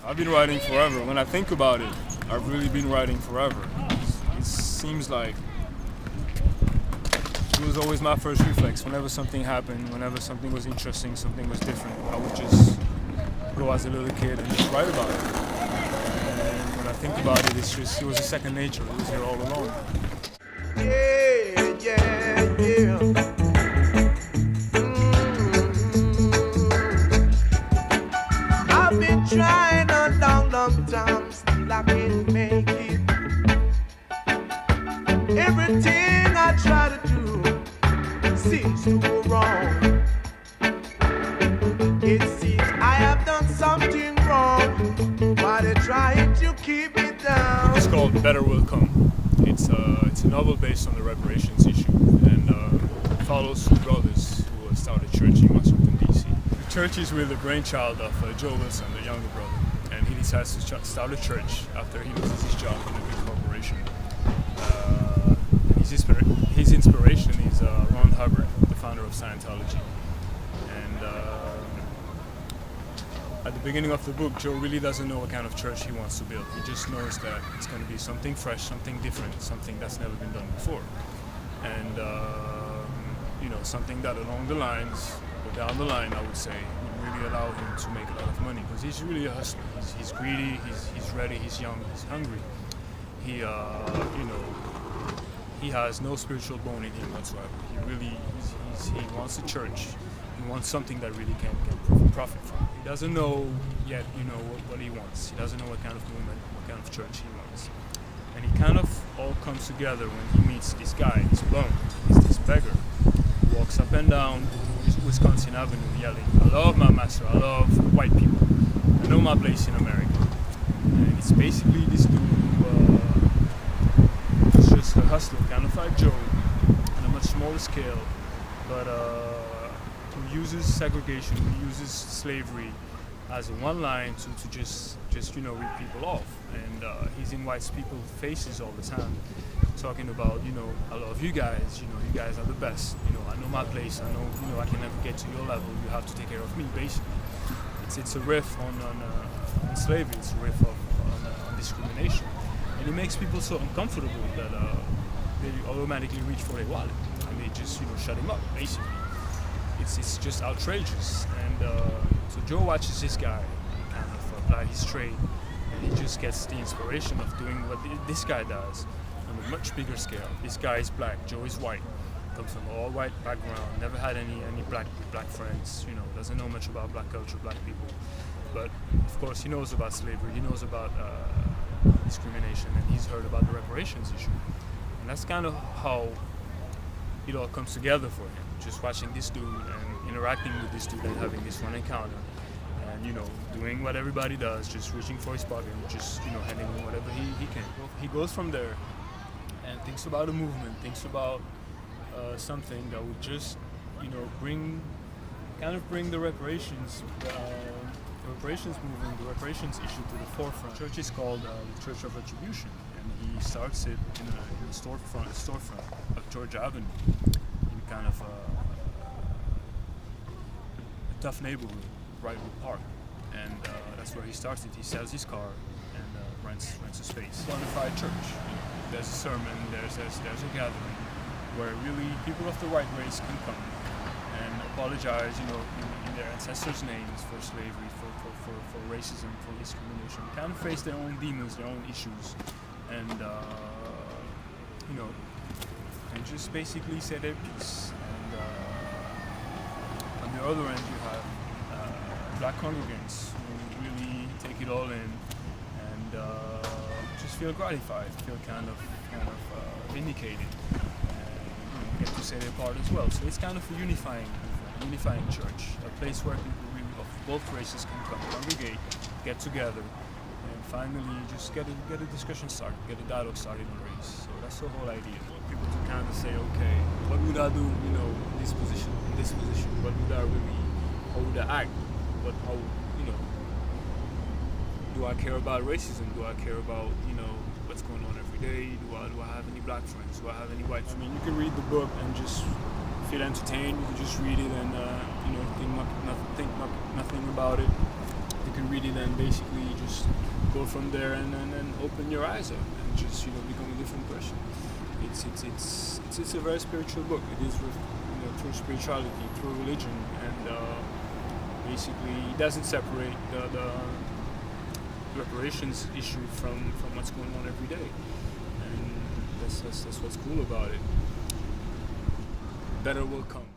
I've been writing forever. When I think about it, I've really been writing forever. It seems like it was always my first reflex. Whenever something happened, whenever something was interesting, something was different, I would just go as a little kid and just write about it. And when I think about it, it was a second nature. It was here all along. Yeah, yeah, yeah. I've been trying a long, long time, still I can't make it. Everything I try to do seems to go wrong. It seems I have done something wrong, while they're trying to keep it down. It's called Better Will Come. It's a novel based on the reparations issue, and follows two brothers who started a church in Washington, D.C. The church is really the brainchild of Joe Wilson, the younger brother, and he decides to start a church after he loses his job in a big corporation. His inspiration is Ron Hubbard, the founder of Scientology. And at the beginning of the book, Joe really doesn't know what kind of church he wants to build. He just knows that it's going to be something fresh, something different, something that's never been done before. And, something that along the lines, or down the line, I would say, would really allow him to make a lot of money. Because he's really a hustler. He's greedy, he's ready, he's young, he's hungry. He has no spiritual bone in him whatsoever. He wants a church. He wants something that really can profit from. He doesn't know yet, what he wants. He doesn't know what kind of movement, what kind of church he wants. And he kind of all comes together when he meets this guy, this bum, he's this beggar, who walks up and down Wisconsin Avenue yelling, "I love my master, I love white people. I know my place in America." And it's basically this dude who is just a hustler, kind of like Joe, on a much smaller scale, but who uses segregation, who uses slavery as a one line to just rip people off. And he's in white people's faces all the time, talking about, "I love you guys, you guys are the best, I know my place, I know, I can never get to your level, you have to take care of me," basically. It's a riff on slavery, it's a riff on discrimination. And it makes people so uncomfortable that they automatically reach for their wallet and they just, shut him up, basically. It's just outrageous. And so Joe watches this guy kind of apply his trade, and he just gets the inspiration of doing what this guy does on a much bigger scale. This guy is black, Joe is white, comes from all white background, never had any black friends, doesn't know much about black culture, black people. But of course he knows about slavery, he knows about discrimination, and he's heard about the reparations issue. And that's kind of how it all comes together for him. Just watching this dude and interacting with this dude and having this one encounter, and doing what everybody does, just reaching for his pocket, just handing him whatever he can. He goes from there and thinks about a movement, thinks about something that would just bring the reparations movement, the reparations issue to the forefront. The church is called the Church of Retribution, and he starts it in a storefront of Georgia Avenue, in kind of a tough neighborhood, Brightwood Park, and that's where he starts it. He sells his car and rents a space. Bonafide church. There's a sermon, there's a gathering where really people of the white race can come and apologize, in their ancestors' names for slavery, for racism, for discrimination, kind of face their own demons, their own issues, and and just basically say their piece. And on the other end, you have black congregants who really take it all in and just feel gratified, feel kind of vindicated, and get to say their part as well. So it's kind of a unifying church, a place where people really of both races can come, congregate, get together, and finally just get a discussion started, get a dialogue started on race. So that's the whole idea. People to kind of say, okay, what would I do, in this position, what would I really, how would I act, how, do I care about racism, do I care about, what's going on every day, do I have any black friends, do I have any white friends? I mean, you can read the book and just feel entertained, you can just read it and, think nothing about it. The can read it and basically just go from there and open your eyes up and just become a different person. It's a very spiritual book. It is through spirituality, through religion, and basically it doesn't separate the reparations issue from what's going on every day, and that's what's cool about it. Better will come.